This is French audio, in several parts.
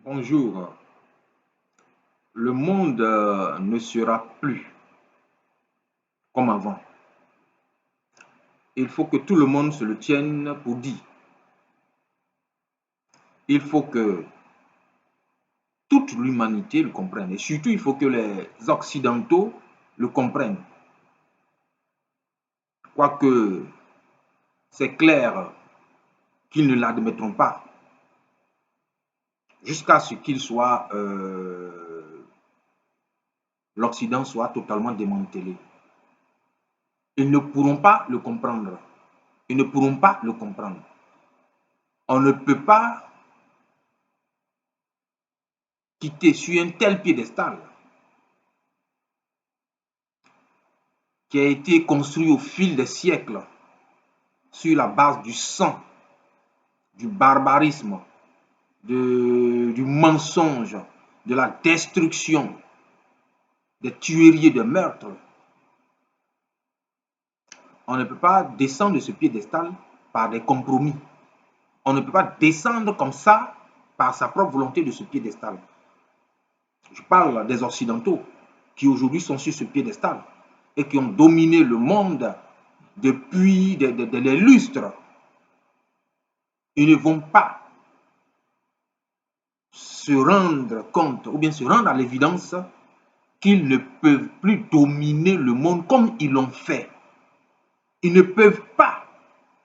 Bonjour. Le monde ne sera plus comme avant. Il faut que tout le monde se le tienne pour dit. Il faut que toute l'humanité le comprenne. Et surtout, il faut que les Occidentaux le comprennent. Quoique c'est clair qu'ils ne l'admettront pas jusqu'à ce l'Occident soit totalement démantelé. Ils ne pourront pas le comprendre. Ils ne pourront pas le comprendre. On ne peut pas quitter sur un tel piédestal qui a été construit au fil des siècles sur la base du sang, du barbarisme, du mensonge, de la destruction, des tueries, des meurtres. On ne peut pas descendre de ce piédestal par des compromis. On ne peut pas descendre comme ça par sa propre volonté de ce piédestal. Je parle des Occidentaux qui aujourd'hui sont sur ce piédestal et qui ont dominé le monde depuis des lustres. Ils ne vont pas se rendre compte ou bien se rendre à l'évidence qu'ils ne peuvent plus dominer le monde comme ils l'ont fait. Ils ne peuvent pas.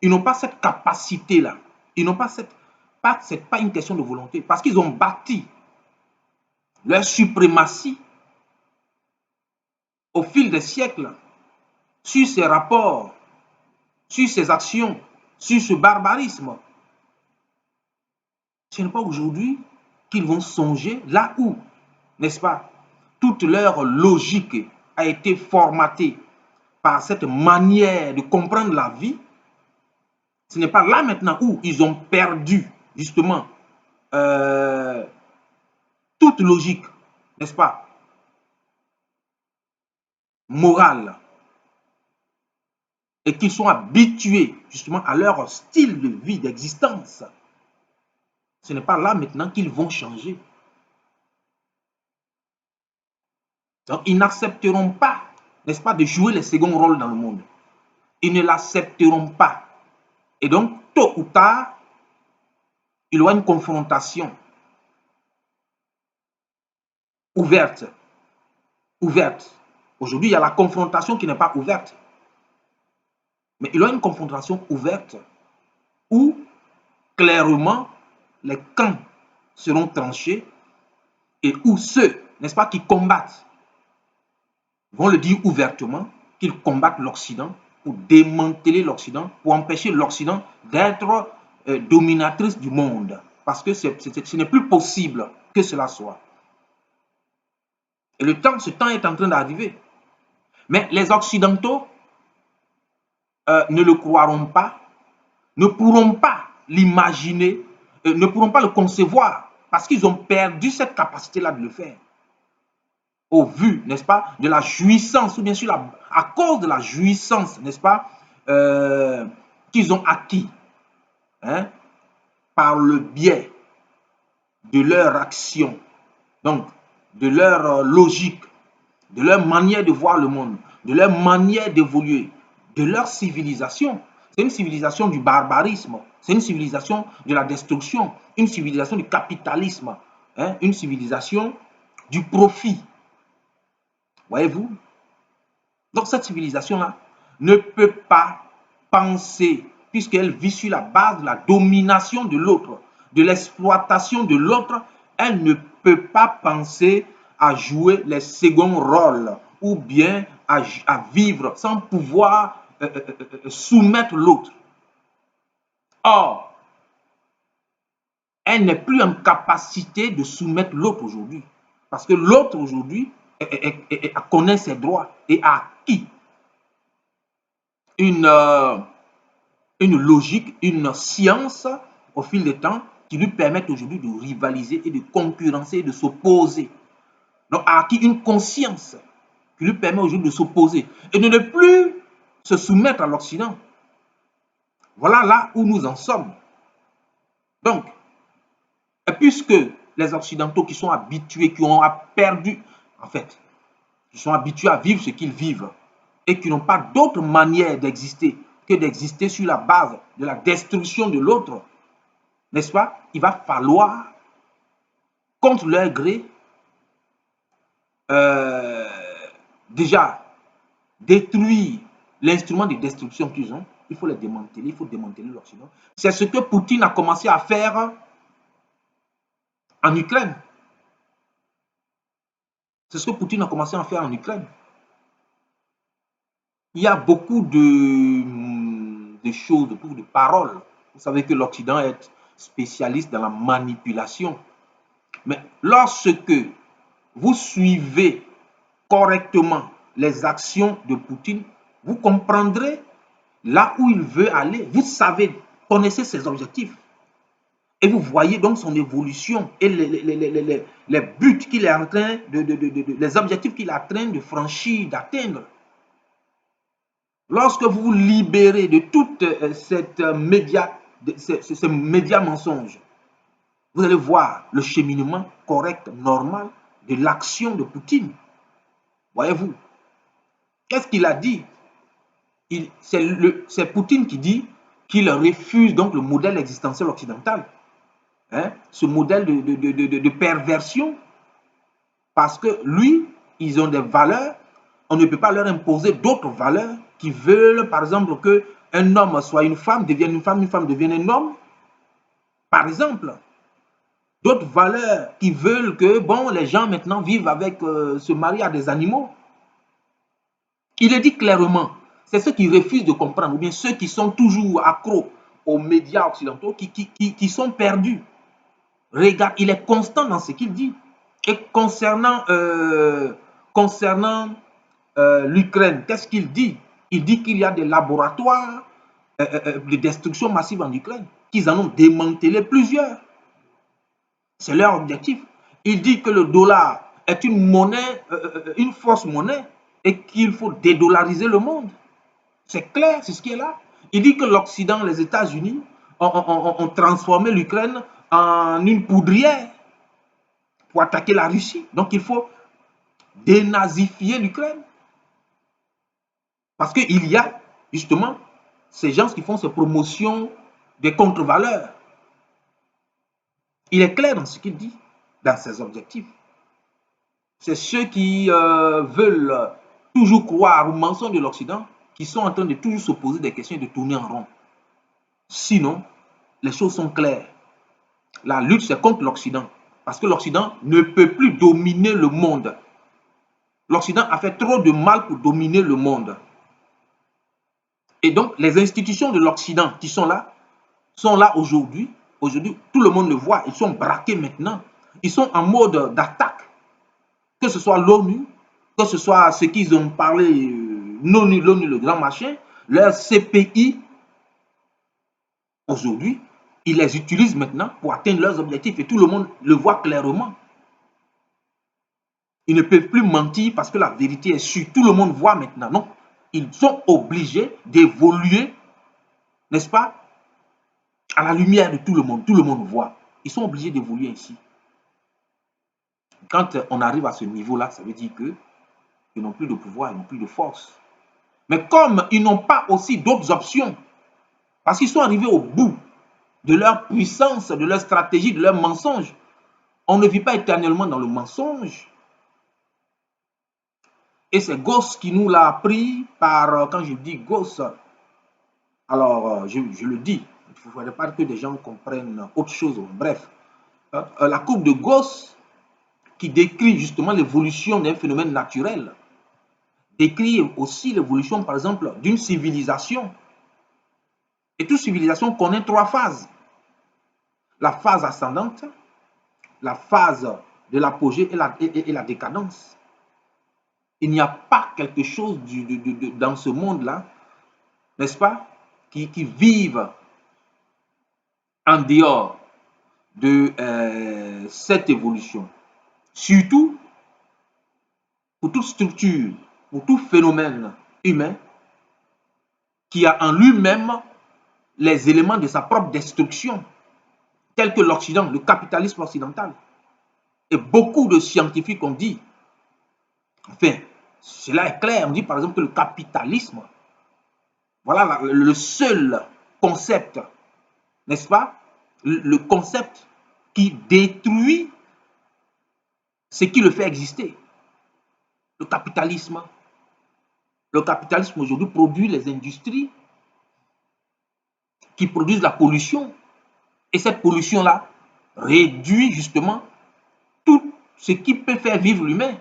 Ils n'ont pas cette capacité-là. Ils n'ont pas c'est pas une question de volonté. Parce qu'ils ont bâti leur suprématie au fil des siècles sur ces rapports, sur ces actions, sur ce barbarisme. Ce n'est pas aujourd'hui qu'ils vont songer là où, n'est-ce pas, toute leur logique a été formatée par cette manière de comprendre la vie. Ce n'est pas là maintenant où ils ont perdu justement toute logique, n'est-ce pas, morale, et qu'ils sont habitués justement à leur style de vie, d'existence. Ce n'est pas là maintenant qu'ils vont changer. Donc, ils n'accepteront pas, n'est-ce pas, de jouer les seconds rôles dans le monde. Ils ne l'accepteront pas. Et donc, tôt ou tard, il y aura une confrontation ouverte. Aujourd'hui, il y a la confrontation qui n'est pas ouverte. Mais il y aura une confrontation ouverte où, clairement, les camps seront tranchés et où ceux, n'est-ce pas, qui combattent vont le dire ouvertement, qu'ils combattent l'Occident pour démanteler l'Occident, pour empêcher l'Occident d'être dominatrice du monde. Parce que ce n'est plus possible que cela soit. Et ce temps est en train d'arriver. Mais les Occidentaux ne le croiront pas, ne pourront pas l'imaginer, ne pourront pas le concevoir, parce qu'ils ont perdu cette capacité-là de le faire. Au vu, n'est-ce pas, de la jouissance, ou bien sûr à cause de la jouissance, n'est-ce pas, qu'ils ont acquis, hein, par le biais de leur action, donc de leur logique, de leur manière de voir le monde, de leur manière d'évoluer, de leur civilisation. C'est une civilisation du barbarisme, c'est une civilisation de la destruction, une civilisation du capitalisme, hein, une civilisation du profit. Voyez-vous? Donc cette civilisation-là ne peut pas penser, puisqu'elle vit sur la base de la domination de l'autre, de l'exploitation de l'autre, elle ne peut pas penser à jouer les seconds rôles ou bien à vivre sans pouvoir soumettre l'autre. Or, elle n'est plus en capacité de soumettre l'autre aujourd'hui. Parce que l'autre aujourd'hui connaît ses droits et a acquis une logique, une science au fil du temps qui lui permettent aujourd'hui de rivaliser et de concurrencer et de s'opposer. Donc, a acquis une conscience qui lui permet aujourd'hui de s'opposer et de ne plus se soumettre à l'Occident. Voilà là où nous en sommes. Donc, puisque les Occidentaux qui sont habitués, qui ont perdu, en fait, qui sont habitués à vivre ce qu'ils vivent et qui n'ont pas d'autre manière d'exister que d'exister sur la base de la destruction de l'autre, n'est-ce pas? Il va falloir, contre leur gré, euh, déjà détruire l'instrument de destruction qu'ils ont. Il faut les démanteler, il faut démanteler l'Occident. C'est ce que Poutine a commencé à faire en Ukraine. C'est ce que Poutine a commencé à faire en Ukraine. Il y a beaucoup de choses, beaucoup de paroles. Vous savez que l'Occident est spécialiste dans la manipulation. Mais lorsque vous suivez correctement les actions de Poutine, vous comprendrez là où il veut aller. Vous savez, connaissez ses objectifs. Et vous voyez donc son évolution et les buts qu'il est en train les objectifs qu'il est en train de franchir, d'atteindre. Lorsque vous vous libérez de toute ces médias mensonges, vous allez voir le cheminement correct, normal de l'action de Poutine. Voyez-vous, qu'est-ce qu'il a dit? C'est Poutine qui dit qu'il refuse donc le modèle existentiel occidental. Hein, ce modèle de perversion, parce que lui, ils ont des valeurs, on ne peut pas leur imposer d'autres valeurs qui veulent, par exemple, qu'un homme soit une femme femme devienne un homme, par exemple. D'autres valeurs qui veulent que, bon, les gens maintenant vivent avec, se marient à des animaux. Il est dit clairement, c'est ceux qui refusent de comprendre, ou bien ceux qui sont toujours accros aux médias occidentaux, qui sont perdus. Regarde, il est constant dans ce qu'il dit. Et concernant l'Ukraine, qu'est-ce qu'il dit? Il dit qu'il y a des laboratoires de destruction massive en Ukraine, qu'ils en ont démantelé plusieurs. C'est leur objectif. Il dit que le dollar est une monnaie, une fausse monnaie, et qu'il faut dédollariser le monde. C'est clair, c'est ce qui est là. Il dit que l'Occident, les États-Unis, ont transformé l'Ukraine en une poudrière pour attaquer la Russie. Donc il faut dénazifier l'Ukraine. Parce qu'il y a justement ces gens qui font ces promotions des contre-valeurs. Il est clair dans ce qu'il dit, dans ses objectifs. C'est ceux qui veulent toujours croire aux mensonges de l'Occident qui sont en train de toujours se poser des questions et de tourner en rond. Sinon, les choses sont claires. La lutte, c'est contre l'Occident. Parce que l'Occident ne peut plus dominer le monde. L'Occident a fait trop de mal pour dominer le monde. Et donc, les institutions de l'Occident qui sont là aujourd'hui. Aujourd'hui, tout le monde le voit. Ils sont braqués maintenant. Ils sont en mode d'attaque. Que ce soit l'ONU, que ce soit ce qu'ils ont parlé, l'ONU, le grand machin, leur CPI, aujourd'hui, ils les utilisent maintenant pour atteindre leurs objectifs et tout le monde le voit clairement. Ils ne peuvent plus mentir parce que la vérité est sûre. Tout le monde voit maintenant. Donc, ils sont obligés d'évoluer, n'est-ce pas, à la lumière de tout le monde. Tout le monde voit. Ils sont obligés d'évoluer ainsi. Quand on arrive à ce niveau-là, ça veut dire qu'ils n'ont plus de pouvoir, ils n'ont plus de force. Mais comme ils n'ont pas aussi d'autres options, parce qu'ils sont arrivés au bout de leur puissance, de leur stratégie, de leur mensonge, on ne vit pas éternellement dans le mensonge. Et c'est Gauss qui nous l'a appris par, quand je dis Gauss, alors je le dis, il ne faudrait pas que des gens comprennent autre chose. Bref, la courbe de Gauss, qui décrit justement l'évolution d'un phénomène naturel, décrit aussi l'évolution, par exemple, d'une civilisation. Et toute civilisation connaît trois phases. La phase ascendante, la phase de l'apogée et la décadence. Il n'y a pas quelque chose dans ce monde-là, n'est-ce pas, qui vive en dehors de cette évolution. Surtout pour toute structure, pour tout phénomène humain qui a en lui-même les éléments de sa propre destruction, tels que l'Occident, le capitalisme occidental. Et beaucoup de scientifiques ont dit, enfin, cela est clair, on dit par exemple que le capitalisme, voilà le seul concept, n'est-ce pas? Le concept qui détruit ce qui le fait exister. Le capitalisme. Le capitalisme aujourd'hui produit les industries qui produisent la pollution. Et cette pollution-là réduit justement tout ce qui peut faire vivre l'humain.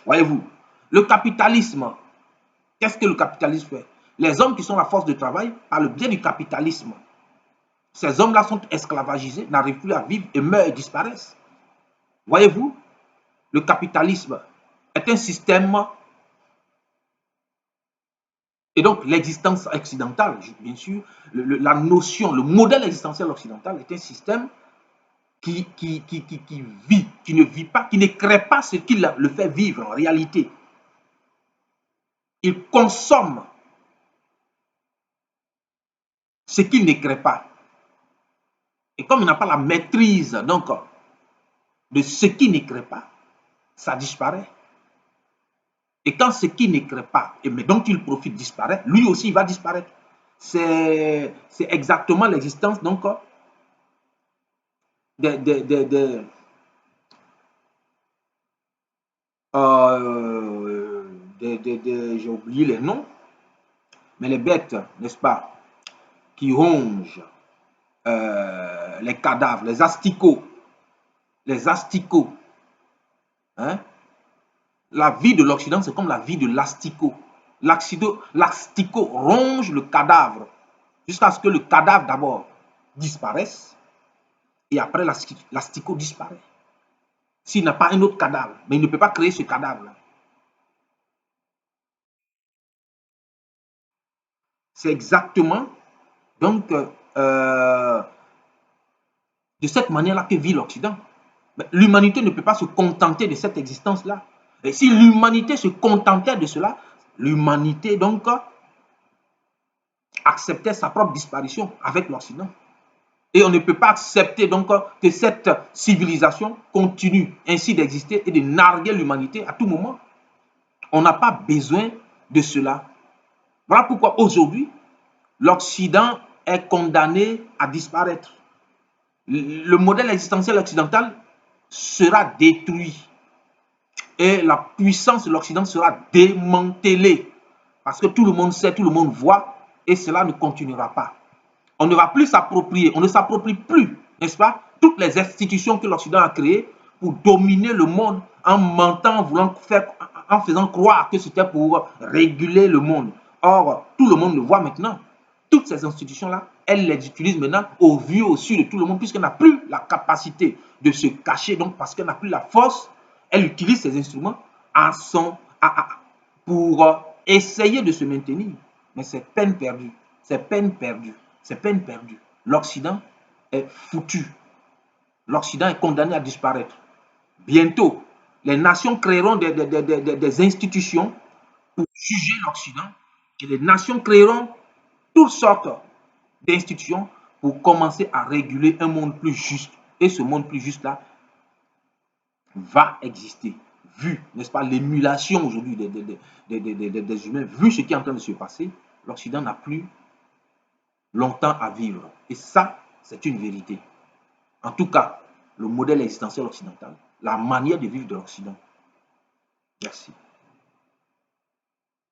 Voyez-vous, le capitalisme, qu'est-ce que le capitalisme fait? Les hommes qui sont la force de travail, par le biais du capitalisme, ces hommes-là sont esclavagisés, n'arrivent plus à vivre et meurent et disparaissent. Voyez-vous, le capitalisme est un système, et donc l'existence occidentale, bien sûr, la notion, le modèle existentiel occidental est un système qui vit, qui ne vit pas, qui ne crée pas ce qui le fait vivre en réalité. Il consomme ce qu'il ne crée pas. Et comme il n'a pas la maîtrise donc, de ce qui ne crée pas, ça disparaît. Et quand ce qui ne crée pas, et mais dont il profite disparaît, lui aussi il va disparaître. C'est exactement l'existence donc des j'ai oublié les noms, mais les bêtes, n'est-ce pas, qui rongent les cadavres, les asticots. Hein? La vie de l'Occident, c'est comme la vie de l'asticot. L'asticot ronge le cadavre jusqu'à ce que le cadavre d'abord disparaisse et après l'asticot disparaît. S'il n'a pas un autre cadavre, mais il ne peut pas créer ce cadavre-là. C'est exactement donc de cette manière-là que vit l'Occident. L'humanité ne peut pas se contenter de cette existence-là. Et si l'humanité se contentait de cela, l'humanité donc acceptait sa propre disparition avec l'Occident. Et on ne peut pas accepter donc que cette civilisation continue ainsi d'exister et de narguer l'humanité à tout moment. On n'a pas besoin de cela. Voilà pourquoi aujourd'hui, l'Occident est condamné à disparaître. Le modèle existentiel occidental sera détruit et la puissance de l'Occident sera démantelée. Parce que tout le monde sait, tout le monde voit, et cela ne continuera pas. On ne va plus s'approprier, on ne s'approprie plus, n'est-ce pas, toutes les institutions que l'Occident a créées pour dominer le monde en mentant, en faisant croire que c'était pour réguler le monde. Or, tout le monde le voit maintenant. Toutes ces institutions-là, elle les utilise maintenant au vu, au su de tout le monde, puisqu'elle n'a plus la capacité de se cacher, donc parce qu'elle n'a plus la force, elle utilise ces instruments pour essayer de se maintenir. Mais c'est peine perdue, c'est peine perdue, c'est peine perdue. L'Occident est foutu. L'Occident est condamné à disparaître. Bientôt, les nations créeront des institutions pour juger l'Occident et les nations créeront toutes sortes d'institutions pour commencer à réguler un monde plus juste. Et ce monde plus juste-là va exister. Vu, n'est-ce pas, l'émulation aujourd'hui des humains, vu ce qui est en train de se passer, l'Occident n'a plus longtemps à vivre. Et ça, c'est une vérité. En tout cas, le modèle existentiel occidental, la manière de vivre de l'Occident. Merci.